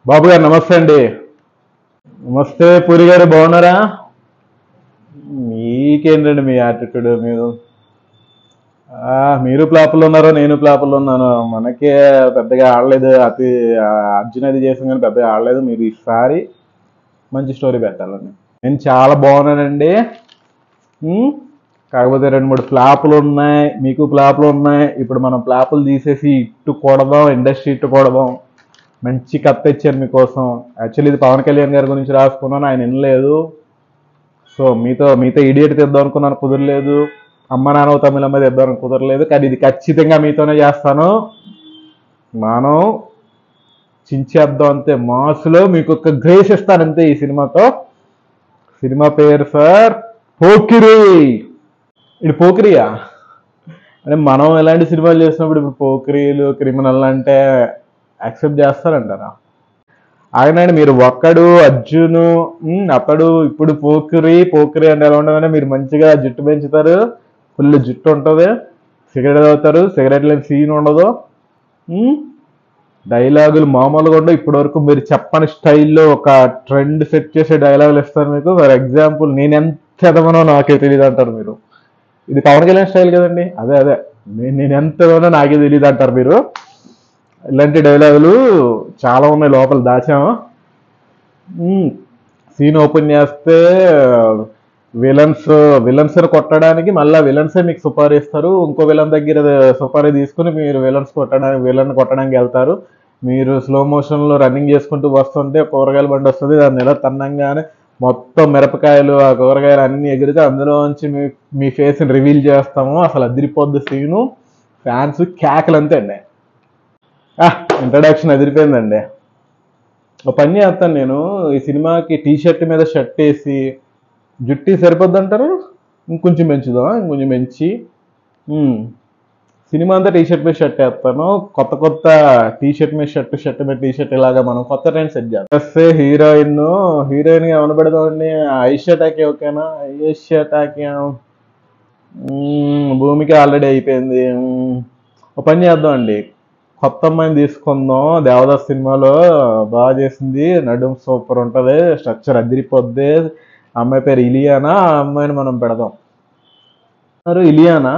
బాబు గారు నమస్తే అండి. నమస్తే పూరి గారు, బాగున్నారా? మీకేంటండి మీ యాటిట్యూడ్? మీరు ప్లాపుల్లో ఉన్నారో నేను ప్లాపుల్లో ఉన్నాను. మనకే పెద్దగా ఆడలేదు. అర్జున్ అది చేసాం కానీ పెద్దగా ఆడలేదు. మీరు ఈసారి మంచి స్టోరీ పెట్టాలండి. నేను చాలా బాగున్నానండి. ఉమ్, కాకపోతే 2-3 ఫ్లాపులు ఉన్నాయి, మీకు ఫ్లాపులు ఉన్నాయి. ఇప్పుడు మనం ఫ్లాపులు తీసేసి ఇట్టు కొడదాం, ఇండస్ట్రీ ఇట్టు కొడదాం. మంచి కథ తెచ్చారు మీకోసం. యాక్చువల్లీ ఇది పవన్ కళ్యాణ్ గారి గురించి రాసుకున్నాను, ఆయన వినలేదు. సో మీతో ఇడియట్ తెద్దాం అనుకున్నాను, కుదరలేదు. అమ్మ నాన్న తమిళమ్మ తెద్దాం కుదరలేదు. కానీ ఇది ఖచ్చితంగా మీతోనే చేస్తాను. మనం చించేద్దాం అంతే. మాసులో మీకు ఒక గ్రేస్ ఇస్తానంతే ఈ సినిమాతో. సినిమా పేరు సార్ పోకిరి. ఇది పోకిరియా అంటే మనం ఎలాంటి సినిమాలు చేసినప్పుడు ఇప్పుడు పోకిరీలు క్రిమినల్ అంటే యాక్సెప్ట్ చేస్తారంటారా? ఆయన మీరు ఒక్కడు అర్జును అతడు ఇప్పుడు పోకిరి అంటే ఎలా ఉండదంటే మీరు మంచిగా జుట్టు పెంచుతారు, ఫుల్ జుట్టు ఉంటుంది, సిగరెట్ తాగుతారు, సిగరెట్ లేని సీన్ ఉండదు. డైలాగులు మామూలుగా ఉండవు. ఇప్పటి వరకు మీరు చెప్పని స్టైల్లో ఒక ట్రెండ్ సెట్ చేసే డైలాగులు ఇస్తారు మీకు. ఫర్ ఎగ్జాంపుల్, నేను ఎంత ఎదవనో నాకే తెలియదు అంటారు మీరు. ఇది పవన్ కళ్యాణ్ స్టైల్ కదండి. అదే నేను ఎంత ఎదవనో నాకే తెలియదు అంటారు మీరు. ఇలాంటి డైలాగులు చాలా ఉన్నాయి, లోపల దాచాము. సీన్ ఓపెన్ చేస్తే విలన్స్ కొట్టడానికి మళ్ళీ విలన్సే మీకు సుపారీ ఇస్తారు. ఇంకో విలన్ దగ్గర సుపారీ తీసుకుని మీరు విలన్ కొట్టడానికి వెళ్తారు. మీరు స్లో మోషన్లో రన్నింగ్ చేసుకుంటూ వస్తుంటే కూరగాయల బండి వస్తుంది, దాన్ని ఎలా తన్నంగానే మొత్తం మిరపకాయలు ఆ కూరగాయలు అన్ని ఎగిరితే అందులోంచి మీ ఫేస్ని రివీల్ చేస్తాము. అసలు అదిరిపోద్ది సీను. ఫ్యాన్స్ కేకలు అంతే అండి. ఇంట్రడక్షన్ అదిరిపోయిందండి. ఒక పని చేస్తాను నేను, ఈ సినిమాకి టీ షర్ట్ మీద షర్ట్ వేసి జుట్టి సరిపోద్ది అంటారు, ఇంకొంచెం పెంచి సినిమా అంతా టీ షర్ట్ మీద షర్ట్ వేస్తాను. కొత్త టీ షర్ట్ మీద షర్ట్ మీద టీ షర్ట్ ఇలాగా మనం కొత్త ట్రెండ్ సెట్ చేస్తాం. హీరోయిన్ గా పెడదామండి. ఐషియా టాకీ ఓకేనా? ఐషియా టాకీ భూమికి ఆల్రెడీ అయిపోయింది. ఒక పని చేద్దాం అండి, కొత్త అమ్మాయిని తీసుకుందాం. దేవదాస్ సినిమాలో బాగా చేసింది, నడుము సూపర్ ఉంటుంది, స్ట్రక్చర్ అదిరిపోద్ది. అమ్మాయి పేరు ఇలియానా. ఆ అమ్మాయిని మనం పెడదాం. ఇలియానా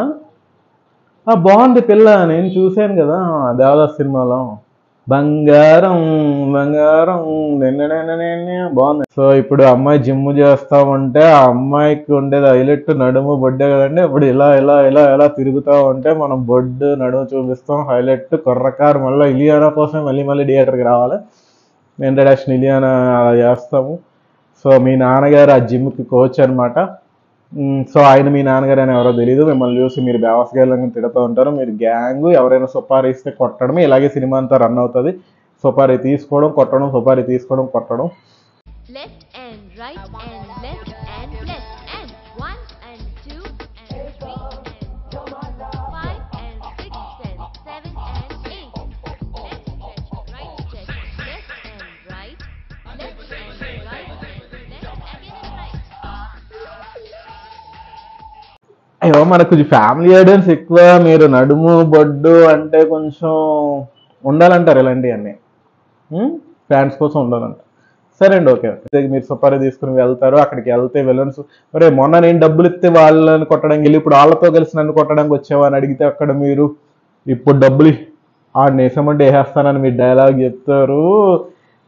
బాగుంది పిల్ల, నేను చూశాను కదా దేవదాస్ సినిమాలో. బంగారం బాగుంది. సో ఇప్పుడు అమ్మాయి జిమ్ చేస్తా ఉంటే ఆ అమ్మాయికి ఉండేది హైలైట్ నడుము బొడ్డే కదండి. ఇప్పుడు ఇలా ఇలా ఇలా ఇలా తిరుగుతూ ఉంటే మనం బొడ్డు నడుము చూపిస్తాం, హైలైట్ కుర్రకారు. మళ్ళీ ఇలియానా కోసం మళ్ళీ థియేటర్కి రావాలి. ఇంట్రడక్షన్ ఇలియానా అలా చేస్తాము. సో మీ నాన్నగారు ఆ జిమ్కి కోచ్ అనమాట. సో ఆయన మీ నాన్నగారు అని ఎవరో తెలియదు. మిమ్మల్ని చూసి మీరు బేవసగాయలను తిడుతూ ఉంటారు. మీరు గ్యాంగ్ ఎవరైనా సుపారీ ఇస్తే కొట్టడమే. ఇలాగే సినిమా అంతా రన్ అవుతుంది. సుపారీ తీసుకోవడం కొట్టడం, సుపారీ తీసుకోవడం కొట్టడం. Left and right and left and left and 1 and 2 and 3 and 4 5 and 6 and 7 and 8. Left stretch, right stretch, left and right, left and right, left again and right. అయ్యో మనకు కొంచెం ఫ్యామిలీ ఆడియన్స్ ఎక్కువ. మీరు నడుము బొడ్డు అంటే కొంచెం ఉండాలంటారు ఇలాంటివన్నీ. ఫ్యాన్స్ కోసం ఉండాలంట. సరే అండి, ఓకే. మీరు సుపారీ తీసుకుని వెళ్తారు. అక్కడికి వెళ్తే విలన్స్ మొన్న నేను డబ్బులు ఇస్తే వాళ్ళని కొట్టడానికి వెళ్ళి ఇప్పుడు వాళ్ళతో కలిసి నన్ను కొట్టడానికి వచ్చావా అని అడిగితే అక్కడ మీరు ఇప్పుడు డబ్బులు నేసమంటే వేసేస్తానని మీరు డైలాగ్ చెప్తారు.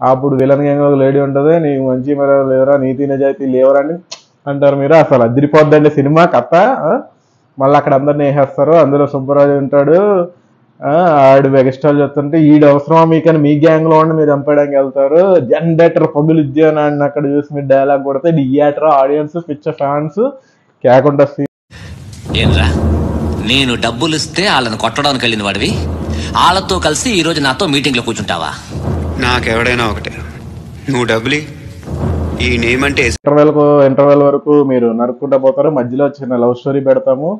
అప్పుడు విలన్ గ్యాంగ్ ఒక లేడీ ఉంటుంది, నీకు మంచి మర్యాద లేవరా, నీతి నిజాయితీ లేవరని అంటారు మీరు. అసలు అదిరిపోద్దండి సినిమా కథ. మళ్ళీ అక్కడ అందరిని వేసేస్తారు. అందులో సుబ్బరాజు ఉంటాడు, ఆడు మెగాస్టార్ చెప్తుంటే ఈడు అవసరమా మీకని మీ గ్యాంగ్ లో ఉండి మీరు చంపడానికి వెళ్తారు. జనరేటర్ పగులుద్ది అని అక్కడ చూసి మీరు డైలాగ్ కొడితే థియేటర్ ఆడియన్స్ పిచ్చ ఫ్యాన్స్ కేకుండా. ఏంరా నేను డబ్బులు ఇస్తే వాళ్ళని కొట్టడానికి వెళ్ళిన వాడివి, వాళ్ళతో కలిసి ఈ రోజు నాతో మీటింగ్ లో కూర్చుంటావా? నాకెవడైనా ఒకటే, నువ్వు డబ్బులు ఈ నేమ్ అంటే ఇంటర్వెల్ వరకు మీరు నరుక్కుంటా పోతారు. మధ్యలో చిన్న లవ్ స్టోరీ పెడతాము.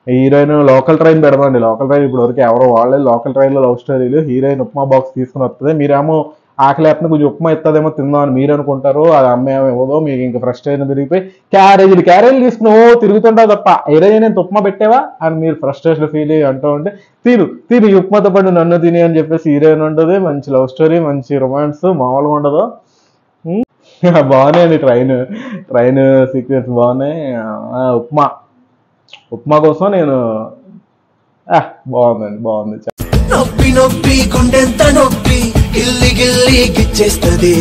హీరోయిన్ లోకల్ ట్రైన్ పెడదామండి. లోకల్ ట్రైన్ ఇప్పుడు వరకు ఎవరో వాళ్ళే లోకల్ ట్రైన్లో లవ్ స్టోరీలు. హీరోయిన్ ఉప్మా బాక్స్ తీసుకుని వస్తుంది, మీరేమో ఆకలేస్తుంది కొంచెం ఉప్మా ఇస్తుందేమో తిందామని మీరు అనుకుంటారు. అది అమ్మాయి ఇవ్వదో, మీకు ఇంకా ఫ్రస్ట్రేషన్ పెరిగిపోయి క్యారేజీలు తీసుకుని తిరుగుతుంటావు తప్ప ఈరోజు నేను ఉప్మా పెట్టావా అని మీరు ఫ్రస్ట్రేషన్ ఫీల్ అయ్యి అంటూ ఉంటే తిను ఈ ఉప్మాతో పాటు నన్ను తిని అని చెప్పేసి హీరోయిన్ ఉంటుంది. మంచి లవ్ స్టోరీ, మంచి రొమాన్స్, మామూలుగా ఉండదు. బాగున్నాయండి ట్రైన్ సీక్వెన్స్ బాగున్నాయి. ఉప్మా కోసం నేను బాగుంది. నొప్పి నొప్పి గుండెంత నొప్పి గిల్లి గిల్లి గిచ్చేస్తది,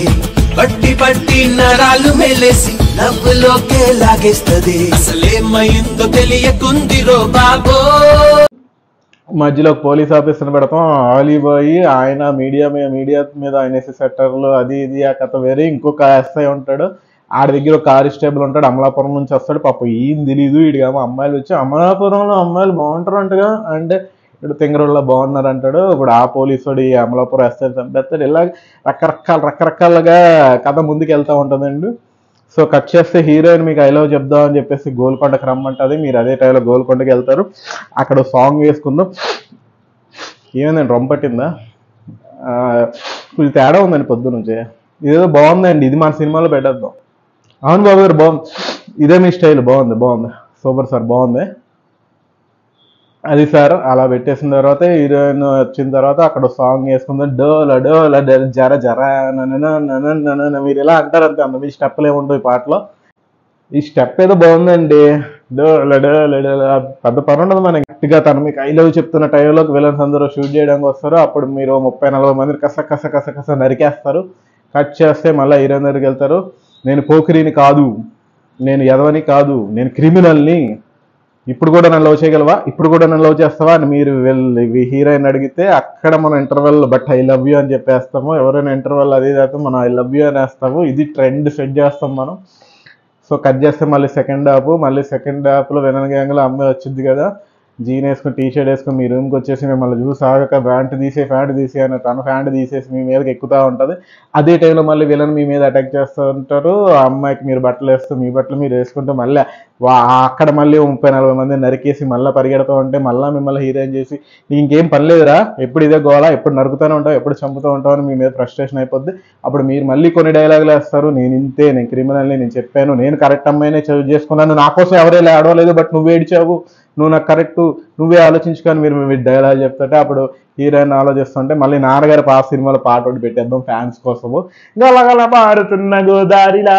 పట్టి పట్టి నరాలు మెలేసి నవ్వులోకే లాగేస్తది, అసలేమైందో తెలియకుందిరో బాబో. మధ్యలో పోలీస్ ఆఫీసర్ పెడతాం, ఆలిబాయి ఆయన మీడియా మీద ఆయన సెట్టర్లు అది ఇది ఆ కథ వేరే. ఇంకొక ఎస్ఐ ఉంటాడు, ఆడి దగ్గర ఒక కానిస్టేబుల్ ఉంటాడు, అమలాపురం నుంచి వస్తాడు. పాప ఏం తెలీదు వీడిగా. అమ్మాయిలు వచ్చి అమలాపురంలో అమ్మాయిలు బాగుంటారు అంటగా అంటే ఇప్పుడు తింగరోళ్ళ బాగున్నారు అంటాడు. ఇప్పుడు ఆ పోలీసుడు ఈ అమలాపురం ఎస్ఐ చంపేస్తాడు. ఇలా రకరకాలుగా కథ ముందుకు వెళ్తూ ఉంటుందండి. సో కట్ చేస్తే హీరోయిన్ మీకు ఐ లవ్ చెప్దాం అని చెప్పేసి గోల్కొండకి రమ్మంటుంది. మీరు అదే టైంలో గోల్కొండకి వెళ్తారు. అక్కడ సాంగ్ వేసుకుందాం. ఏమైందండి రొమ్మ పట్టిందా? కొంచెం తేడా ఉందండి పొద్దు నుంచి. ఇదేదో బాగుందండి, ఇది మన సినిమాలో పెట్టేద్దాం. అవును బాబు గారు బాగుంది, ఇదే మీ స్టైల్, బాగుంది సూపర్ సార్ బాగుంది. అది సార్ అలా పెట్టేసిన తర్వాత హీరోయిన్ వచ్చిన తర్వాత అక్కడ సాంగ్ వేసుకుందాం. డోల జర జర మీరు ఇలా అంటారు అంతే. అంత మీ స్టెప్లు ఏముంటాయి ఈ పాటలో. ఈ స్టెప్ ఏదో బాగుందండి. డోల పెద్ద పని ఉండదు మనకి. గట్టిగా తను మీకు ఐ లవ్ చెప్తున్న టైంలోకి విలన్స్ అందరూ షూట్ చేయడానికి వస్తారు. అప్పుడు మీరు 30-40 మందిని కస నరికేస్తారు. కట్ చేస్తే మళ్ళీ హీరోయిన్ దగ్గరికి వెళ్తారు. నేను పోకిరిని కాదు, నేను ఎదవని కాదు, నేను క్రిమినల్ని, ఇప్పుడు కూడా నన్ను లవ్ చేయగలవా, ఇప్పుడు కూడా నన్ను లవ్ చేస్తావా అని మీరు హీరోయిన్ అడిగితే అక్కడ మనం interval but I love you అని చెప్పేస్తాము. ఎవరైనా ఇంటర్వెల్ అది అయితే మనం ఐ లవ్ యూ అని వేస్తాము. ఇది ట్రెండ్ సెట్ చేస్తాం మనం. సో కట్ చేస్తే మళ్ళీ సెకండ్ హాఫ్లో విలన్ గ్యాంగ్లో అమ్మాయి వచ్చింది కదా, జీన్ వేసుకుని టీ-షర్ట్ వేసుకుని మీ రూమ్కి వచ్చేసి మిమ్మల్ని చూసి ఆగక ప్యాంట్ తీసే అని తన ప్యాంట్ తీసేసి మీ మీదకి ఎక్కుతూ ఉంటుంది. అదే టైంలో మళ్ళీ విలన్ మీ మీద అటాక్ చేస్తూ ఉంటారు. ఆ అమ్మాయికి మీరు బట్టలు వేస్తూ మీ బట్టలు మీరు వేసుకుంటూ మళ్ళీ అక్కడ మళ్ళీ 30-40 మంది నరికేసి మళ్ళీ పరిగెడుతూ ఉంటే మళ్ళీ మిమ్మల్ని హీరోయిన్ చేసి నీకు ఇంకేం పని లేదురా, ఎప్పుడు ఇదే గోలా, ఎప్పుడు నరుకుతూనే ఉంటావు, ఎప్పుడు చంపుతూ ఉంటావు అని మీ మీద ఫ్రస్ట్రేషన్ అయిపోద్ది. అప్పుడు మీరు మళ్ళీ కొన్ని డైలాగులు వేస్తారు. నేను ఇంతే, నేను క్రిమినల్ని, నేను చెప్పాను, నేను కరెక్ట్ అమ్మాయినే చేసుకున్నాను, నా కోసం ఎవరైనా ఆడవలేదు, బట్ నువ్వు ఏడిచావు, నువ్వు నాకు కరెక్ట్, నువ్వే ఆలోచించుకొని మీరు డైలాగ్ చెప్తుంటే అప్పుడు హీరోయిన్ ఆలోచిస్తుంటే మళ్ళీ నాన్నగారు ఆ సినిమాలో పాట ఒకటి పెట్టేద్దాం ఫ్యాన్స్ కోసము. గలగల పాడుతున్న గోదారిలా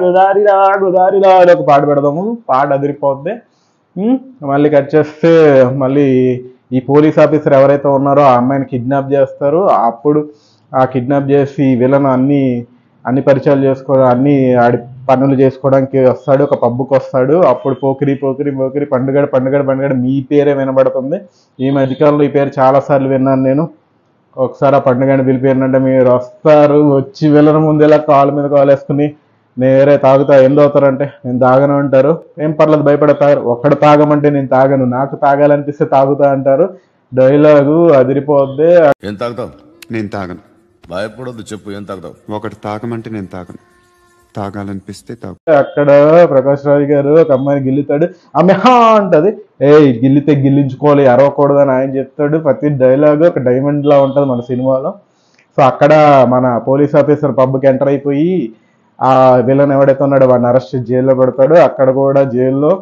గోదారిలా గోదారిలా అని ఒక పాట పెడదాము. పాట అదిరిపోద్ది. మళ్ళీ కట్ చేస్తే మళ్ళీ ఈ పోలీస్ ఆఫీసర్ ఎవరైతే ఉన్నారో ఆ అమ్మాయిని కిడ్నాప్ చేస్తారు. అప్పుడు ఆ కిడ్నాప్ చేసి విలన్ అన్ని పరిచయాలు చేసుకోవడం, అన్ని ఆడి పనులు చేసుకోవడానికి వస్తాడు. ఒక పబ్బుకి వస్తాడు. అప్పుడు పోకిరి పండుగ మీ పేరే వినబడుతుంది. ఈ మధ్యకాలంలో ఈ పేరు చాలాసార్లు విన్నాను నేను. ఒకసారి ఆ పండుగని పిలిపారంటే మీరు వస్తారు, వచ్చి విలన్ ముందు ఇలా కాలు మీద కాలు వేసుకుని నేరే తాగుతా, ఏం తాగుతారంటే నేను తాగను అంటారు. ఏం పర్లేదు భయపడతారు, ఒక్కడు తాగమంటే నేను తాగను, నాకు తాగాలనిపిస్తే తాగుతా అంటారు. డైలాగు అదిరిపోద్ది. ఏం తాగుతావు? నేను తాగను. భయపడొద్దు, చెప్పు ఏం తాగుతావు? ఒకటి తాగమంటే నేను తాగను, తాగాలనిపిస్తే తాగు. అక్కడ ప్రకాష్ రాజ్ గారు ఒక అమ్మాయిని గిల్లుతాడు. ఆమె హా అంటది, గిల్లితే గిల్లించుకోవాలి, అరవకూడదు అని ఆయన చెప్తాడు. ప్రతి డైలాగ్ ఒక డైమండ్ లా ఉంటది మన సినిమాలో. సో అక్కడ మన పోలీస్ ఆఫీసర్ పబ్కి ఎంటర్ అయిపోయి ఆ విలన్ ఎవడైతే ఉన్నాడో వాడిని అరెస్ట్ చేసి జైల్లో పెడతాడు. అక్కడ కూడా జైల్లో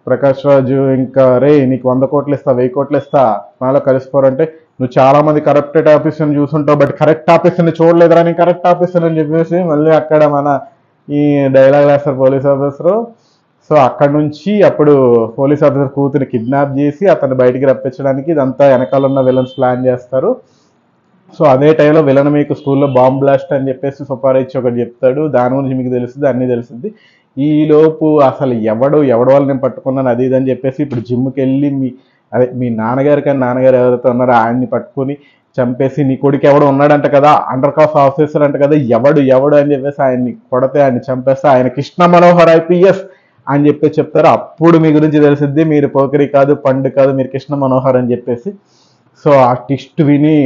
ప్రకాష్ రాజు ఇంకా నీకు 100 కోట్లు ఇస్తా, 1000 కోట్లు ఇస్తా, నాలో కలిసిపోరంటే నువ్వు చాలా మంది కరప్టెడ్ ఆఫీసర్ని చూసుంటావు, బట్ కరెక్ట్ ఆఫీసర్ని చూడలేదురా, నేను కరెక్ట్ ఆఫీసర్ అని చెప్పేసి మళ్ళీ అక్కడ మన ఈ డైలాగ్ వేస్తారు పోలీస్ ఆఫీసరు. సో అక్కడ నుంచి అప్పుడు పోలీస్ ఆఫీసర్ కూతురు కిడ్నాప్ చేసి అతన్ని బయటికి రప్పించడానికి ఇదంతా వెనకాల ఉన్న విలన్స్ ప్లాన్ చేస్తారు. సో అదే టైంలో విలన్ మీకు స్కూల్లో బాంబ్ బ్లాస్ట్ అని చెప్పేసి సుపారీచ్చి ఒకటి చెప్తాడు. దాని గురించి మీకు తెలుస్తుంది, అన్నీ తెలుస్తుంది. ఈలోపు అసలు ఎవడో వాళ్ళు నేను పట్టుకున్నాను అది ఇది అని చెప్పేసి ఇప్పుడు జిమ్కి వెళ్ళి మీ నాన్నగారు ఎవరైతే ఉన్నారో ఆయన్ని పట్టుకొని చంపేసి నీ కొడుకు ఎవడు ఉన్నాడంట కదా, అండర్ కాఫ్ ఆఫీసర్ అంట కదా, ఎవడు అని చెప్పేసి ఆయన్ని కొడితే ఆయన్ని చంపేస్తే ఆయన కృష్ణ మనోహర్ IPS అని చెప్పేసి చెప్తారు. అప్పుడు మీ గురించి తెలిసిద్ది, మీరు పోకరి కాదు, పండు కాదు, మీరు కృష్ణ మనోహర్ అని చెప్పేసి. సో ఆ ట్విస్ట్ విని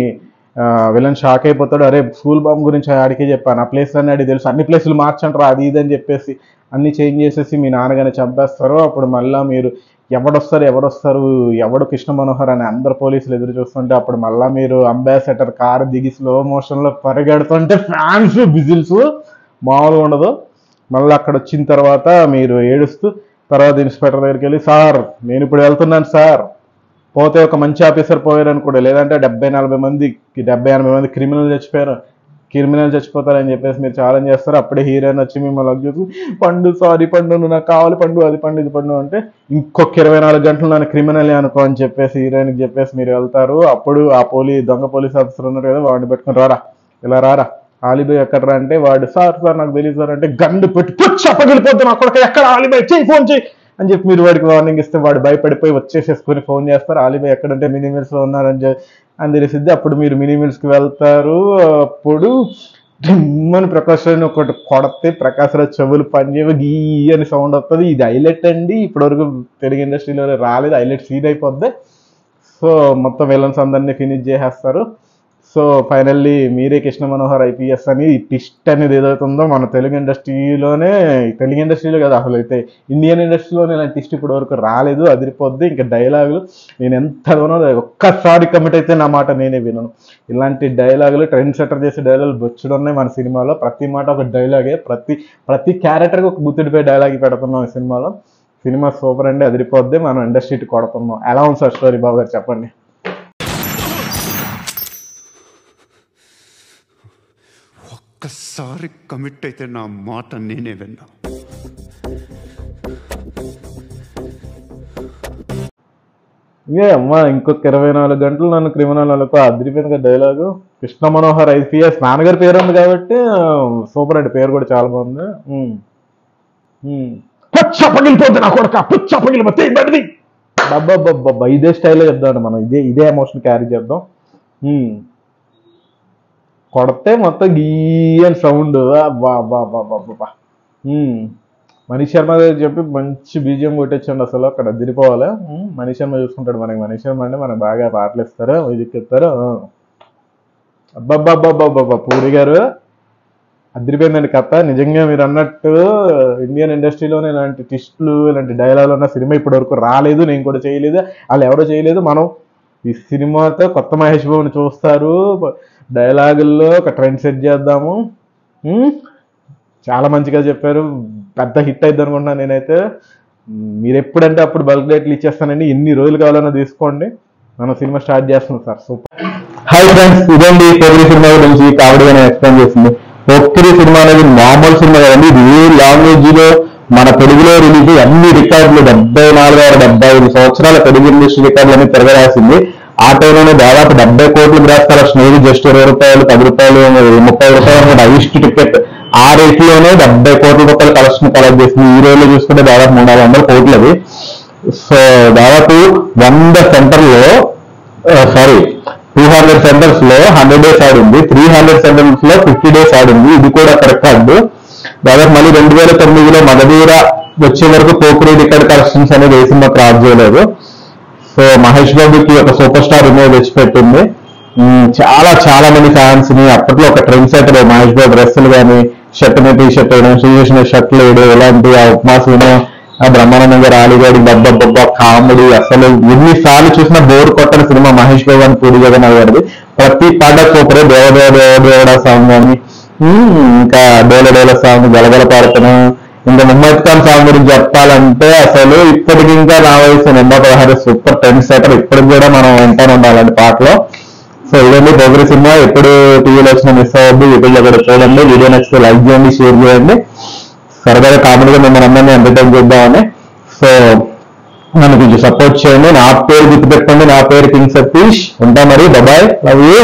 విలన్ షాక్ అయిపోతాడు. అరే స్కూల్ బాంబ్ గురించి ఆడికే చెప్పాను, ఆ ప్లేస్ అన్నీ ఆడికి తెలుసు, అన్ని ప్లేసులు మార్చంటారా అది ఇది అని చెప్పేసి అన్ని చేంజ్ చేసేసి మీ నాన్నగానే చంపేస్తారు. అప్పుడు మళ్ళీ మీరు ఎవడు కృష్ణ మనోహర్ అని అందరు పోలీసులు ఎదురు చూస్తుంటే అప్పుడు మళ్ళీ మీరు అంబాసిడర్ కారు దిగి స్లో మోషన్లో పరిగెడుతుంటే ఫ్యాన్స్ విజిల్స్ మామూలుగా ఉండదు. మళ్ళీ అక్కడ వచ్చిన తర్వాత మీరు ఏడుస్తూ తర్వాత ఇన్స్పెక్టర్ దగ్గరికి వెళ్ళి, సార్ నేను ఇప్పుడు వెళ్తున్నాను సార్, పోతే ఒక మంచి ఆఫీసర్ పోయారు అనుకోండి, లేదంటే 70-80 మంది క్రిమినల్ చచ్చిపోతారని చెప్పేసి మీరు ఛాలెంజ్ చేస్తారు. అప్పుడే హీరోయిన్ వచ్చి మిమ్మల్ని చూసి, పండు సారీ పండు, నువ్వు నాకు కావాలి పండు, అది పండు ఇది పండు అంటే, ఇంకొక 24 గంటలు నన్ను క్రిమినల్ అనుకో అని చెప్పేసి హీరోయిన్కి చెప్పేసి మీరు వెళ్తారు. అప్పుడు ఆ దొంగ పోలీస్ ఆఫీసర్ ఉన్నారు కదా, వాడిని పెట్టుకుని రారా ఆలిబాయ్ ఎక్కడరా అంటే, వాడు సార్ నాకు తెలియదు సార్ అంటే గండు పెట్టి పగిలిపోద్దు నా కొడుకు, ఎక్కడ ఆలిబాయ్ ఫోన్ చేయి అని చెప్పి మీరు వాడికి వార్నింగ్ ఇస్తే వాడు భయపడిపోయి వచ్చేసేసుకుని ఫోన్ చేస్తారు, ఆలిబాయ్ ఎక్కడంటే మినిమిల్స్లో ఉన్నారని తెలిసిద్ది. అప్పుడు మీరు మినిమిల్స్కి వెళ్తారు. అప్పుడు దిమ్మని ప్రకాష్ రాజ్ ఒకటి కొడితే ప్రకాష్ రాజ్ చెవులు పనిచేవి గీ అని సౌండ్ వస్తుంది. ఇది హైలైట్ అండి, ఇప్పటివరకు తెలుగు ఇండస్ట్రీలో రాలేదు, హైలైట్ సీన్ అయిపోద్ది. సో మొత్తం విలన్స్ అందరినీ ఫినిష్ చేసేస్తారు. సో ఫైనల్లీ మీరే కృష్ణ మనోహర్ IPS అని ట్విస్ట్ అనేది ఏదవుతుందో మన తెలుగు ఇండస్ట్రీలో కదా అసలు అయితే ఇండియన్ ఇండస్ట్రీలోనే ఇలాంటి ట్విస్ట్ ఇప్పటి వరకు రాలేదు, అదిరిపోద్ది. ఇంకా డైలాగులు నేను ఎంత ఒక్కసారి కమిట్ అయితే నా మాట నేనే వినను. ఇలాంటి డైలాగులు ట్రెండ్ సెటర్ చేసే డైలాగులు బొచ్చుడు ఉన్నాయి మన సినిమాలో. ప్రతి మాట ఒక డైలాగే, ప్రతి క్యారెక్టర్కి ఒక గుర్తుడిపోయే డైలాగ్ పెడుతున్నాం ఈ సినిమాలో. సినిమా సూపర్ అండి, అదిరిపోద్ది. మనం ఇండస్ట్రీకి కొడుతున్నాం. ఎలా ఉంది సార్ స్టోరీ బాబు గారు చెప్పండి. ఒక్కసారి కమిట్ అయితే నా మాట నేనే విన్నా. అమ్మా ఇంకొక 24 గంటలు నన్ను క్రిమినల్ అనుకో, అదిరిపోయింది కదా డైలాగు. కృష్ణ మనోహర్ IPS నాన్నగారి పేరు ఉంది కాబట్టి సూపర్ అండి, పేరు కూడా చాలా బాగుంది. పగిలిపోతుంది నా కొడుక, పగిలిపోతే బాబా ఇదే స్టైల్లో చెప్దాం మనం, ఇదే ఎమోషన్ క్యారీ చేద్దాం. కొడితే మొత్తం గీయని సౌండ్, బాబా మనీష్ శర్మ చెప్పి మంచి BGM కొట్టేచ్చండి అసలు, అక్కడ అదిరిపోవాలి. మనీష్ శర్మ చూసుకుంటాడు మనకి, మనీష్ శర్మ అంటే మనకు బాగా పాటలు ఇస్తారు, మ్యూజిక్ ఇస్తారు. అబ్బాబ్బాబ్బాబ్బా పూరి గారు అదిరిపోయిందండి కథ. నిజంగా మీరు అన్నట్టు ఇండియన్ ఇండస్ట్రీలోనే ఇలాంటి ట్విస్టులు ఇలాంటి డైలాగులు ఉన్న సినిమా ఇప్పటి వరకు రాలేదు, నేను కూడా చేయలేదు, వాళ్ళు ఎవరో చేయలేదు. మనం ఈ సినిమాతో కొత్త మహేష్ బాబుని చూస్తారు, డైలాగుల్లో ఒక ట్రెండ్ సెట్ చేద్దాము. చాలా మంచిగా చెప్పారు, పెద్ద హిట్ అయింది అనుకుంటున్నాను నేనైతే. మీరు ఎప్పుడంటే అప్పుడు బల్క్ డేట్లు ఇచ్చేస్తానండి, ఎన్ని రోజులు కావాలన్నా తీసుకోండి, మనం సినిమా స్టార్ట్ చేస్తున్నాం సార్. సూపర్. హాయ్ ఫ్రెండ్స్, ఇదండి పోకిరి సినిమా గురించి కామెడీగా ఎక్స్ప్లెయిన్ చేసింది. పోకిరి సినిమా అనేది మామూలు సినిమా కదండి, ఇది ఏ లాంగ్వేజ్ లో మన తెలుగులో రిలీజ్ అన్ని రికార్డులు 74-75 సంవత్సరాల తెలుగు ఇండస్ట్రీ రికార్డులు అన్ని తిరగరాసింది. ఆ టైంలోనే దాదాపు 70 కోట్లు గ్రాస్ కలెక్షన్, ఏది జస్ట్ 20 రూపాయలు 10 రూపాయలు 30 రూపాయలు హైయెస్ట్ టికెట్, ఆ రేట్ లోనే 70 కోట్ల రూపాయల కలెక్షన్ కలెక్ట్ చేసింది. ఈ రోజులో చూసుకుంటే దాదాపు 300-400 కోట్లు అది. సో దాదాపు 200 సెంటర్స్ లో 100 డేస్ ఆడింది, 300 సెంటర్స్ లో 50 డేస్ ఆడింది, ఇది కూడా రికార్డు. దాదాపు మళ్ళీ 2009లో మగధీర వచ్చే వరకు పోకిరి రికార్డ్ కలెక్షన్స్ అనేది ఏ సినిమా క్రాస్ చేయలేదు. సో మహేష్ బాబుకి ఒక సూపర్ స్టార్ ఇమేజ్ తెచ్చిపెట్టింది. చాలా మంది ఫ్యాన్స్ ని అప్పట్లో ఒక ట్రెండ్ సెటర్ మహేష్ బాబు డ్రెస్సులు కానీ షర్ట్ మీద టీ షర్ట్ వేయడం, శ్రీకృష్ణ షర్ట్లు వేయడం, ఇలాంటి ఆ ఉప్మా సీను, ఆ బ్రహ్మానందం గారు ఆలిగాడి బబ్బా కామెడీ, అసలు ఎన్నిసార్లు చూసినా బోర్ కొట్టని సినిమా మహేష్ బాబు అని పూడి జగన్ అయ్యాడు. ప్రతి పాట సూపరే, దేవదేవ సాంగ్ కానీ, ఇంకా డోల సాంగ్ గలగల పాడుతున్నాం. ఇంకా ముమ్మద్ ఖాన్ సాంగ్ గురించి చెప్పాలంటే అసలు ఇప్పటికి ఇంకా నా వయసు 16 సూపర్ ట్రెండ్ సెటర్, ఇప్పటికి కూడా మనం వింటానే ఉండాలండి పాటలో. సో ఇదండి పోకిరి సినిమా, ఎప్పుడు టీవీలో వచ్చినా మిస్ అవ్వద్దు, యూట్యూబ్లో కూడా చూడండి. వీడియో నచ్చితే లైక్ చేయండి, షేర్ చేయండి. సరదాగా కామెడీగా మిమ్మల్ని అందరినీ ఎంటర్టైన్ చేద్దామని. సో నన్ను కొంచెం సపోర్ట్ చేయండి. నా పేరు గుర్తుపెట్టుకోండి, నా పేరు కింగ్ సతీష్. ఉంటా మరి, బాయ్, లవ్ యూ.